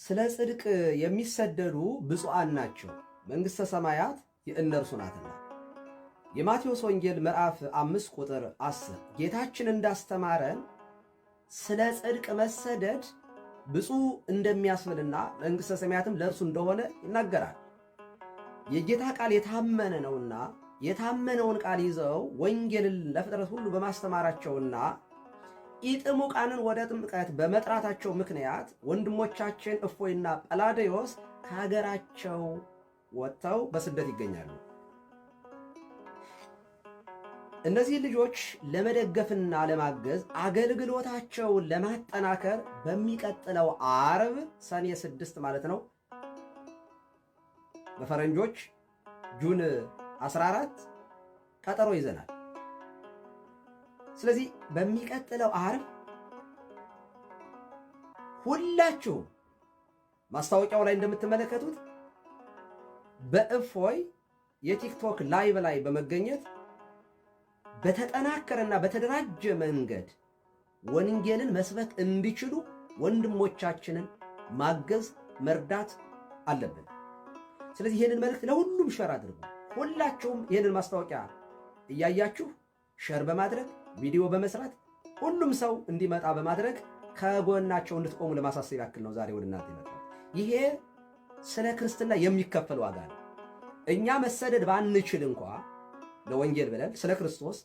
ስለ ጽድቅ የሚሰደዱ ብፁዓን ናቸው፣ መንግሥተ ሰማያት የእነርሱ ናትና። የማቴዎስ ወንጌል ምዕራፍ 5 ቁጥር 10 ጌታችን እንዳስተማረን ስለ ጽድቅ መሰደድ ብፁዕ እንደሚያስብልና መንግሥተ ሰማያትም ለእርሱ እንደሆነ ይናገራል። የጌታ ቃል የታመነ ነውና የታመነውን ቃል ይዘው ወንጌልን ለፍጥረት ሁሉ በማስተማራቸውና ኢጥሙቃንን ወደ ጥምቀት በመጥራታቸው ምክንያት ወንድሞቻችን እፎይና ጰላዴዎስ ከሀገራቸው ወጥተው በስደት ይገኛሉ። እነዚህ ልጆች ለመደገፍና ለማገዝ አገልግሎታቸውን ለማጠናከር በሚቀጥለው ዓርብ ሰኔ 6 ማለት ነው፣ በፈረንጆች ጁን 14 ቀጠሮ ይዘናል። ስለዚህ በሚቀጥለው ዓርብ ሁላችሁም ማስታወቂያው ላይ እንደምትመለከቱት በእፎይ የቲክቶክ ላይቭ ላይ በመገኘት በተጠናከረና በተደራጀ መንገድ ወንጌልን መስበክ እንዲችሉ ወንድሞቻችንን ማገዝ መርዳት አለብን። ስለዚህ ይህንን መልእክት ለሁሉም ሸር አድርጉ። ሁላችሁም ይህንን ማስታወቂያ እያያችሁ ሸር በማድረግ ቪዲዮ በመስራት ሁሉም ሰው እንዲመጣ በማድረግ ከጎናቸው እንድትቆሙ ለማሳሰብ ያክል ነው ዛሬ ወደ እናንተ ይመጣል። ይሄ ስለ ክርስትና የሚከፈል ዋጋ ነው። እኛ መሰደድ ባንችል እንኳ ለወንጌል ብለን ስለ ክርስቶስ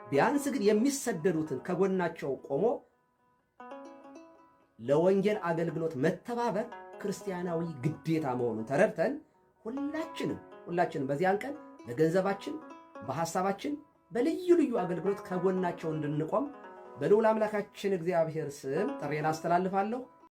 ቢያንስ ግን የሚሰደዱትን ከጎናቸው ቆሞ ለወንጌል አገልግሎት መተባበር ክርስቲያናዊ ግዴታ መሆኑን ተረድተን ሁላችንም በዚያን ቀን በገንዘባችን፣ በሐሳባችን፣ በልዩ ልዩ አገልግሎት ከጎናቸው እንድንቆም በልዑል አምላካችን እግዚአብሔር ስም ጥሬን አስተላልፋለሁ።